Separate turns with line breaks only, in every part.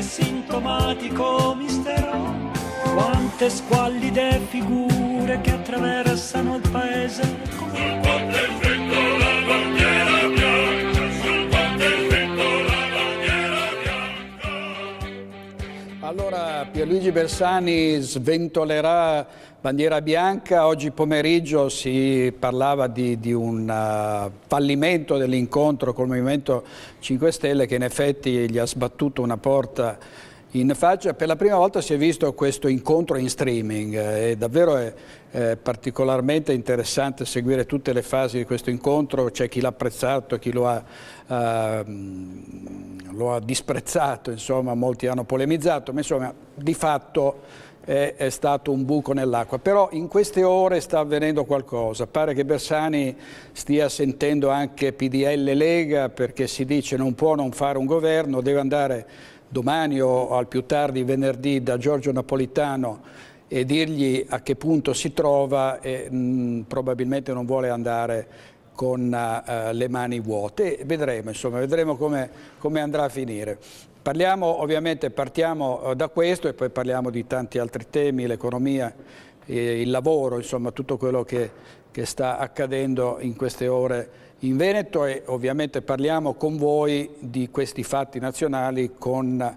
sintomatico mistero. Quante squallide figure che attraversano il paese.
Sul ponte il vento la bandiera bianca, sul ponte il vento la bandiera bianca.
Allora Pierluigi Bersani sventolerà bandiera bianca. Oggi pomeriggio si parlava di un fallimento dell'incontro col Movimento 5 Stelle che in effetti gli ha sbattuto una porta in faccia. Per la prima volta si è visto questo incontro in streaming e davvero è particolarmente interessante seguire tutte le fasi di questo incontro. C'è chi l'ha apprezzato, chi lo ha disprezzato, insomma molti hanno polemizzato, ma insomma di fatto è stato un buco nell'acqua. Però in queste ore sta avvenendo qualcosa, pare che Bersani stia sentendo anche PDL e Lega, perché si dice non può non fare un governo, deve andare domani o al più tardi venerdì da Giorgio Napolitano e dirgli a che punto si trova e probabilmente non vuole andare con le mani vuote. Vedremo, insomma, vedremo come andrà a finire. Ovviamente partiamo da questo e poi parliamo di tanti altri temi, l'economia, il lavoro, insomma tutto quello che sta accadendo in queste ore in Veneto, e ovviamente parliamo con voi di questi fatti nazionali con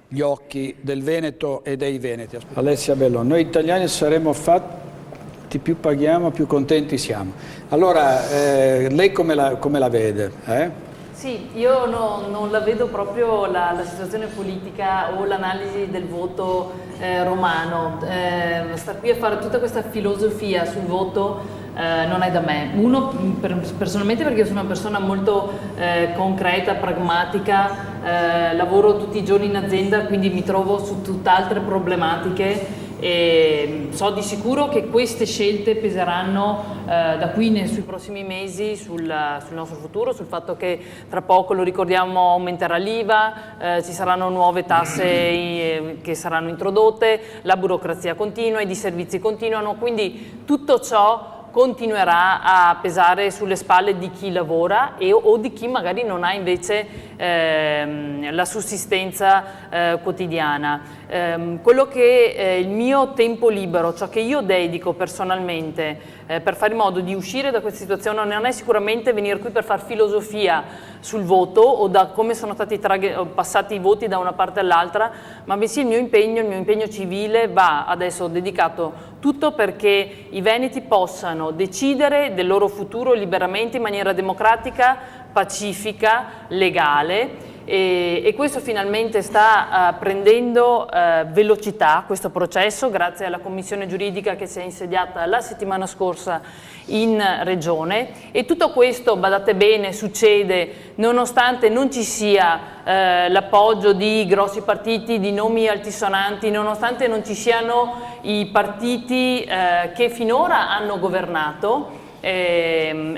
gli occhi del Veneto e dei veneti. Alessia Bellon, noi italiani saremo fatti, più paghiamo, più contenti siamo. Allora, lei come la vede?
Sì, io non la vedo proprio la situazione politica o l'analisi del voto romano. Sta qui a fare tutta questa filosofia sul voto non è da me. Uno, personalmente, perché io sono una persona molto concreta, pragmatica, lavoro tutti i giorni in azienda, quindi mi trovo su tutt'altre problematiche. E so di sicuro che queste scelte peseranno da qui sui prossimi mesi sul nostro futuro, sul fatto che tra poco, lo ricordiamo, aumenterà l'IVA, ci saranno nuove tasse che saranno introdotte, la burocrazia continua, i disservizi continuano, quindi tutto ciò continuerà a pesare sulle spalle di chi lavora o di chi magari non ha invece la sussistenza quotidiana. Quello che il mio tempo libero, ciò che io dedico personalmente per fare in modo di uscire da questa situazione, non è sicuramente venire qui per far filosofia sul voto o da come sono stati passati i voti da una parte all'altra, ma bensì il mio impegno civile va adesso dedicato tutto perché i veneti possano decidere del loro futuro liberamente, in maniera democratica, pacifica, legale. E questo finalmente sta prendendo velocità, questo processo, grazie alla commissione giuridica che si è insediata la settimana scorsa in Regione, e tutto questo, badate bene, succede nonostante non ci sia l'appoggio di grossi partiti, di nomi altisonanti, nonostante non ci siano i partiti che finora hanno governato,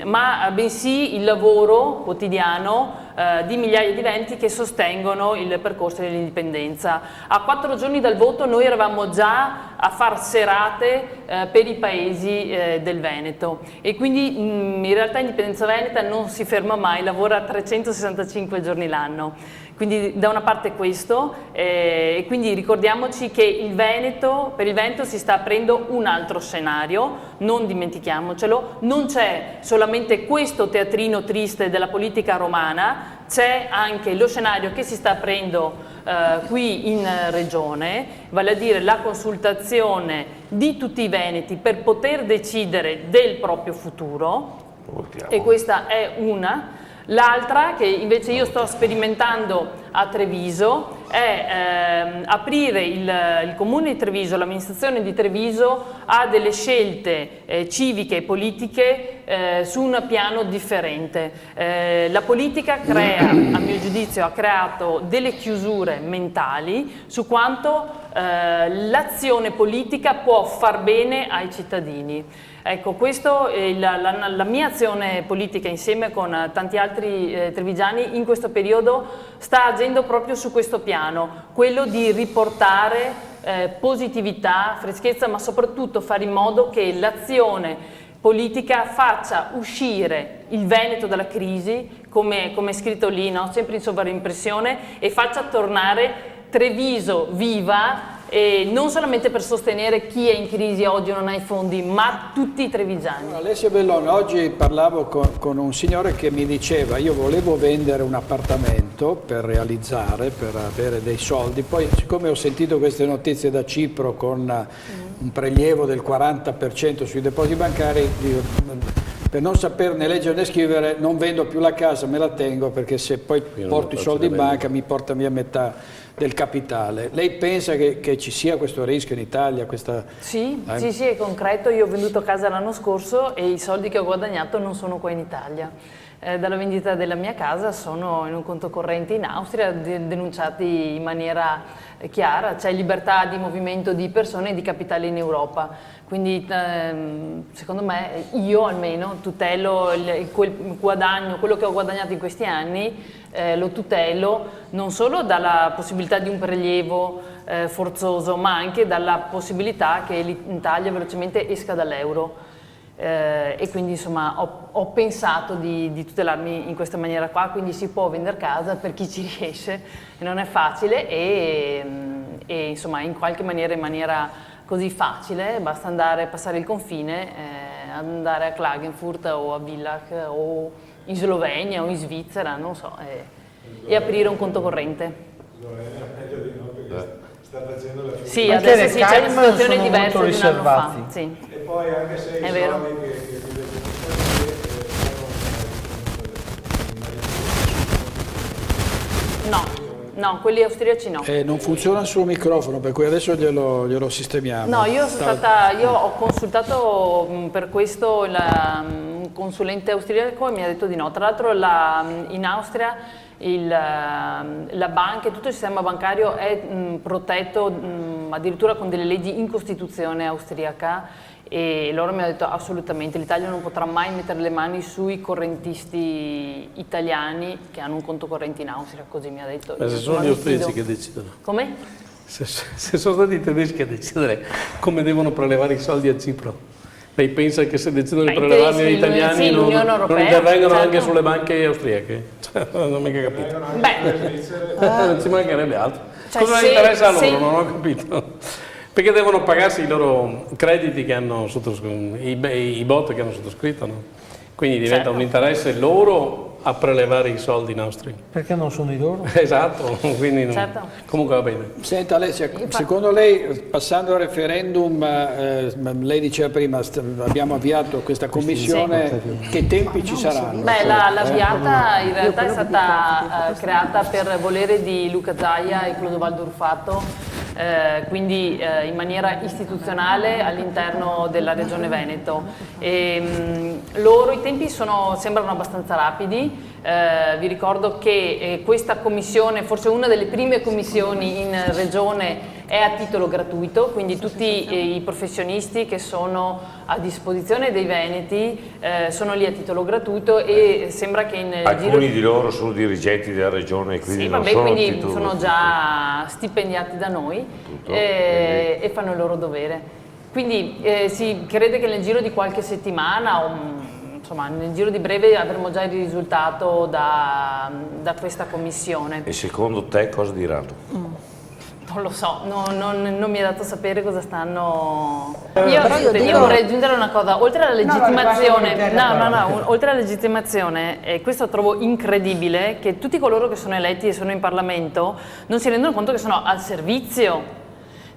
ma bensì il lavoro quotidiano di migliaia di veneti che sostengono il percorso dell'indipendenza. A 4 giorni dal voto noi eravamo già a far serate per i paesi del Veneto, e quindi in realtà Indipendenza Veneta non si ferma mai, lavora 365 giorni l'anno. Quindi da una parte questo, e quindi ricordiamoci che per il Veneto si sta aprendo un altro scenario, non dimentichiamocelo, non c'è solamente questo teatrino triste della politica romana, c'è anche lo scenario che si sta aprendo qui in Regione, vale a dire la consultazione di tutti i veneti per poter decidere del proprio futuro, e questa è una. L'altra, che invece io sto sperimentando a Treviso, è aprire il Comune di Treviso, l'amministrazione di Treviso, a delle scelte civiche e politiche su un piano differente. La politica crea, a mio giudizio, ha creato delle chiusure mentali su quanto l'azione politica può far bene ai cittadini. Ecco, questo è la mia azione politica insieme con tanti altri trevigiani in questo periodo sta agendo proprio su questo piano, quello di riportare positività, freschezza, ma soprattutto fare in modo che l'azione politica faccia uscire il Veneto dalla crisi, come è scritto lì, no? Sempre in sovraimpressione, e faccia tornare Treviso viva, e non solamente per sostenere chi è in crisi oggi non ha i fondi, ma tutti i trevigiani.
Alessio Bellone, oggi parlavo con un signore che mi diceva: io volevo vendere un appartamento per realizzare, per avere dei soldi, poi siccome ho sentito queste notizie da Cipro con un prelievo del 40% sui depositi bancari, per non saperne leggere né scrivere non vendo più la casa, me la tengo, perché se poi porto i soldi in banca mi porta via metà del capitale. Lei pensa che ci sia questo rischio in Italia?
Sì, sì, è concreto. Io ho venduto casa l'anno scorso e i soldi che ho guadagnato non sono qua in Italia. Dalla vendita della mia casa sono in un conto corrente in Austria, denunciati in maniera chiara. C'è libertà di movimento di persone e di capitale in Europa. Quindi secondo me io almeno tutelo quel guadagno, quello che ho guadagnato in questi anni, lo tutelo non solo dalla possibilità di un prelievo forzoso, ma anche dalla possibilità che l'Italia velocemente esca dall'euro. E quindi insomma ho pensato di tutelarmi in questa maniera qua, quindi si può vendere casa per chi ci riesce, non è facile e insomma in qualche maniera, in maniera così facile, basta passare il confine, andare a Klagenfurt o a Villach o in Slovenia o in Svizzera, non so, e aprire un conto corrente.
Slovenia meglio di no, perché sta facendo la fine.
Sì,
Anche
adesso sì, c'è una situazione diversa di un anno fa.
riservati.
Sì.
E poi anche se
È
i
vero.
soldi che ti
No, quelli austriaci no.
Non funziona il suo microfono, per cui adesso glielo sistemiamo.
No, io ho consultato per questo un consulente austriaco e mi ha detto di no. Tra l'altro in Austria la banca e tutto il sistema bancario è protetto addirittura con delle leggi in Costituzione austriaca, e loro mi hanno detto assolutamente l'Italia non potrà mai mettere le mani sui correntisti italiani che hanno un conto corrente in Austria, così mi ha detto.
Ma se sono gli austriaci che decidono.
Come?
Se sono stati i tedeschi a decidere come devono prelevare i soldi a Cipro, lei pensa che se decidono di
Ma i
prelevarli agli
tedeschi,
italiani
sì,
non
l'Unione Europea,
intervengono
certo.
anche sulle banche austriache? Cioè, non ho mica capito.
Beh,
Non ci mancherebbe altro.
Cioè,
Cosa
se-
interessa a loro?
se-
Non ho capito. Perché devono pagarsi i loro crediti che hanno sottoscritto, i bot che hanno sottoscritto, no? Quindi diventa
Certo.
un interesse loro a prelevare i soldi in Austria.
Perché non sono i loro?
Esatto, quindi
Certo.
comunque va bene.
Senta Alessia, secondo lei, passando al referendum, lei diceva prima, abbiamo avviato questa commissione, che tempi ci saranno?
Beh, la viata in realtà è stata creata per volere di Luca Zaia e Clodovaldo Urfato, quindi in maniera istituzionale all'interno della Regione Veneto. Loro i tempi sembrano abbastanza rapidi. Vi ricordo che questa commissione, forse una delle prime commissioni in regione, è a titolo gratuito, quindi tutti i professionisti che sono a disposizione dei veneti sono lì a titolo gratuito, e sembra che in
Alcuni di loro sono dirigenti della regione, quindi
sì,
non
vabbè,
sono a
quindi
titolo
sono
gratuito.
già stipendiati da noi e fanno il loro dovere. Quindi si crede che nel giro di qualche settimana, insomma nel giro di breve, avremo già il risultato da questa commissione.
E secondo te cosa diranno?
Non lo so, non mi è dato sapere cosa stanno...
Però
Io vorrei aggiungere una cosa, oltre alla legittimazione,
guarda,
oltre alla legittimazione, questo trovo incredibile, che tutti coloro che sono eletti e sono in Parlamento non si rendono conto che sono al servizio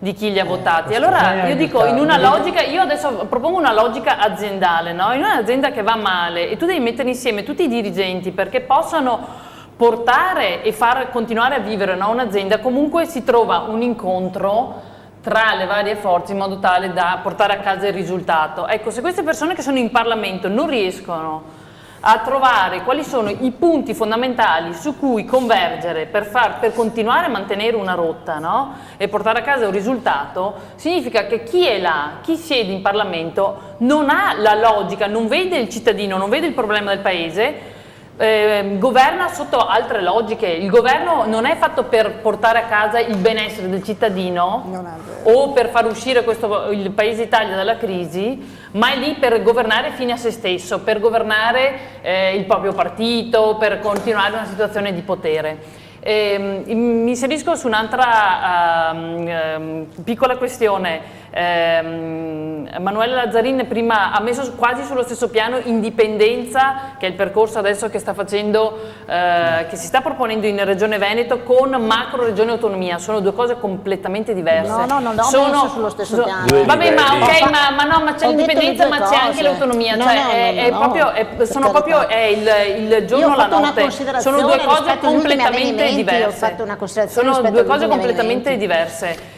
di chi li ha votati. Allora io dico, in una logica, io adesso propongo una logica aziendale, no? In un'azienda che va male e tu devi mettere insieme tutti i dirigenti perché possano portare e far continuare a vivere, no, un'azienda, comunque si trova un incontro tra le varie forze in modo tale da portare a casa il risultato. Ecco, se queste persone che sono in Parlamento non riescono a trovare quali sono i punti fondamentali su cui convergere per continuare a mantenere una rotta, no? E portare a casa un risultato, significa che chi è là, chi siede in Parlamento, non ha la logica, non vede il cittadino, non vede il problema del paese, governa sotto altre logiche. Il governo non è fatto per portare a casa il benessere del cittadino o per far uscire il paese Italia dalla crisi, ma è lì per governare fine a se stesso, per governare il proprio partito, per continuare una situazione di potere. Mi inserisco su un'altra piccola questione. Emanuele Lazzarin prima ha messo quasi sullo stesso piano indipendenza, che è il percorso adesso che sta facendo, che si sta proponendo in Regione Veneto, con macro regione autonomia. Sono due cose completamente diverse.
No, non ho messo sullo stesso piano.
Vabbè, ma c'è l'indipendenza, ma c'è anche l'autonomia. È il giorno e la notte. Sono due cose completamente diverse. Sono due cose completamente diverse.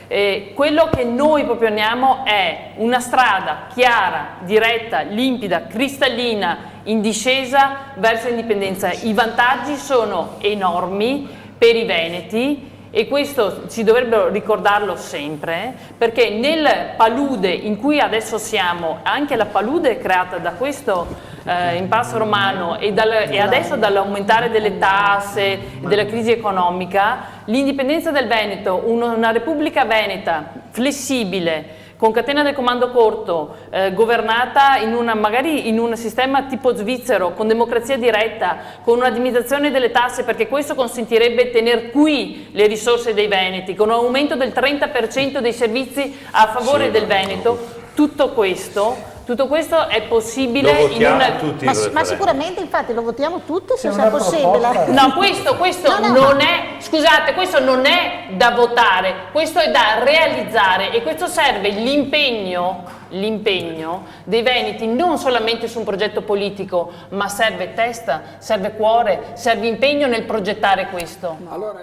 Quello che noi proponiamo è una strada chiara, diretta, limpida, cristallina, in discesa verso l'indipendenza. I vantaggi sono enormi per i veneti e questo si dovrebbero ricordarlo sempre, perché nel palude in cui adesso siamo, anche la palude creata da questo impasse romano e adesso dall'aumentare delle tasse, della crisi economica, l'indipendenza del Veneto, una Repubblica Veneta flessibile, con catena del comando corto, governata magari in un sistema tipo svizzero, con democrazia diretta, con una dimezzazione delle tasse, perché questo consentirebbe tenere qui le risorse dei veneti, con un aumento del 30% dei servizi a favore del Veneto. Tutto questo è possibile in
ma sicuramente, infatti, lo votiamo tutti se sia possibile.
No, questo non è, scusate, questo non è da votare, questo è da realizzare e questo serve l'impegno dei veneti non solamente su un progetto politico, ma serve testa, serve cuore, serve impegno nel progettare questo.
Allora,